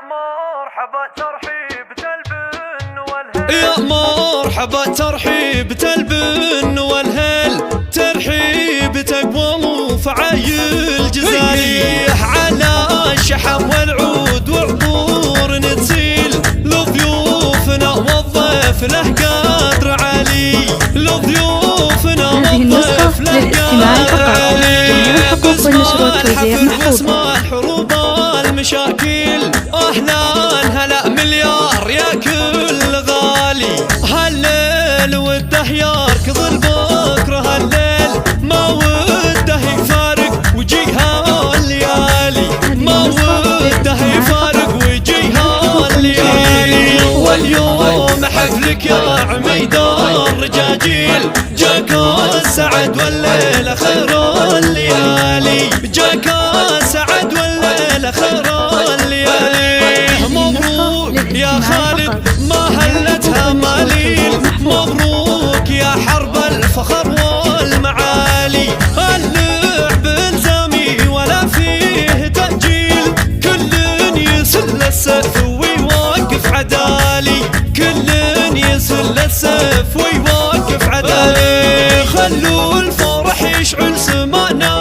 مرحبا ترحيب تلبن والهل، يا مرحبا ترحيب تلبن والهل، ترحيب تقوم وفعايل جزالي على الشحم والعود وعطور نتسيل، لضيوفنا والضيف له قدر عالي، لضيوفنا والضيف له قدر عالي، باسم الحروب المشاكل اهلا هلا مليار يا كل غالي، هالليل وده يركض البكره، هالليل ما وده يفارق وجيها الليالي، ما وده يفارق وجيها الليالي، واليوم حفلك يا عميدان رجاجيل، جاك السعد والليل خير الليالي، جاك السعد والليل خير الليالي، مبروك يا خالد ما هلتها ماليل، مبروك يا حرب الفخر والمعالي، اللعب الزامي ولا فيه تأجيل، كل يسل السيف ويوقف عدالي، كل يسل السيف ويوقف عدالي، خلوا الفرح يشعل سمانا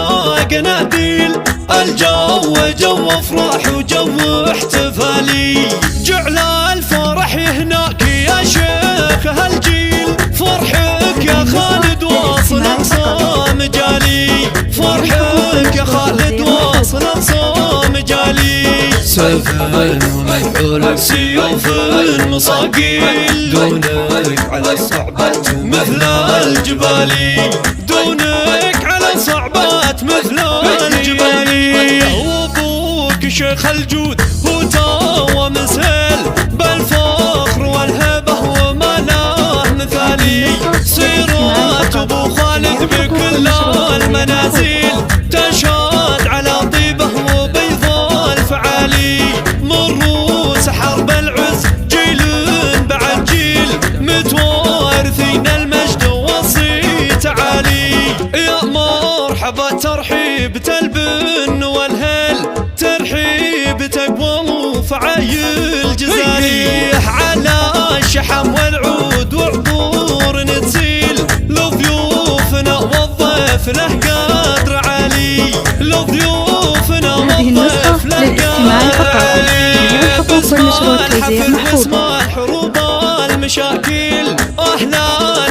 قناديل، الجو جو افراح وجو احتفالي، جعل الفرح هناك يا شيخ هالجيل، فرحك يا خالد واصل اقصى مجالي، فرحك يا خالد واصل اقصى مجالي، سيف ومكحول سيوف المصاقيل، دونك على الصعبات مثل الجبال، دونك على الصعبات مثل الجبال، وابوك شيخ الجود هو تو مسهل، بالفخر والهبه وما له مثالي، سيرات ابو خالد بكل المنازل، تشهد على طيبه وبيض الفعالي، من روس حرب العز جيل بعد جيل، متوارثين المجد والصيت عالي، يا مرحبا ترحيب تلبن والهل، ترحيب تقوم وفعايل جزالي على الشحم والعود وعطور نتسيل، لضيوفنا والضيف له قدر عالي، لضيوفنا والضيف له قدر عالي، باسم الحفل باسم الحروب المشاكل اهلا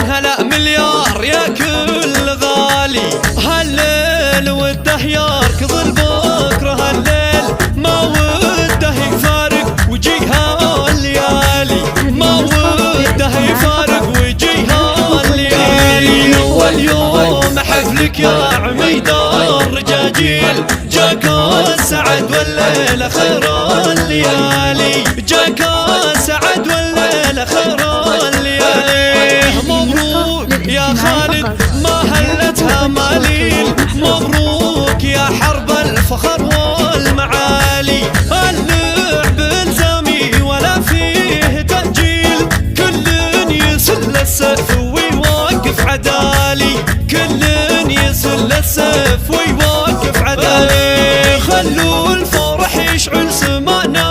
هلا مليار يا كل غالي، هالليل وده يركض البكره، هالليل ما وده يفارق وجيها الليالي، ما وده يفارق وجيها الليالي، واليوم حفلك يا عميدان رجاجيل، جاك السعد والليل خير الليالي، جاك السعد والليل خير الليالي، مبروك يا خالد ما هلتها ماليل، مبروك يا حرب الفخر والمعالي، اللعب الزامي ولا فيه تأجيل، كل يسل السيف ويوقف عدالي، كل يسل السيف ويوقف عدالي، خلوا الفرح يشعل سمانا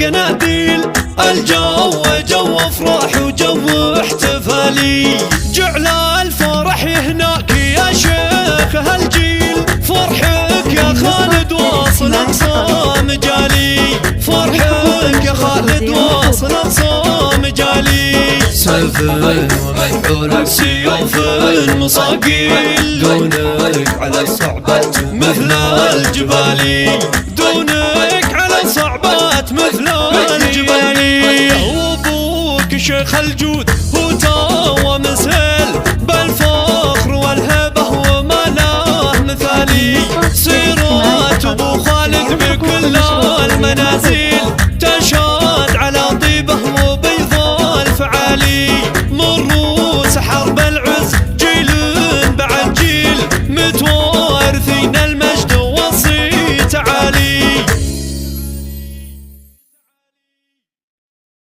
قناديل، الجو جو افراح وجو احتفالي، جعل الفرح هناك يا شيخ هالجيل، فرحك يا خالد واصل اقصى مجالي، فرحك يا خالد واصل اقصى مجالي، سيف ومكحول سيوف المصاقيل، دونك على الصعبات مثل الجبال، دونك على الصعبات مثل الجبال، وابوك شيخ الجود هو تو مسهل، بالفخر والهبه وما له مثالي، سيرات ابو خالد بكل المنازل،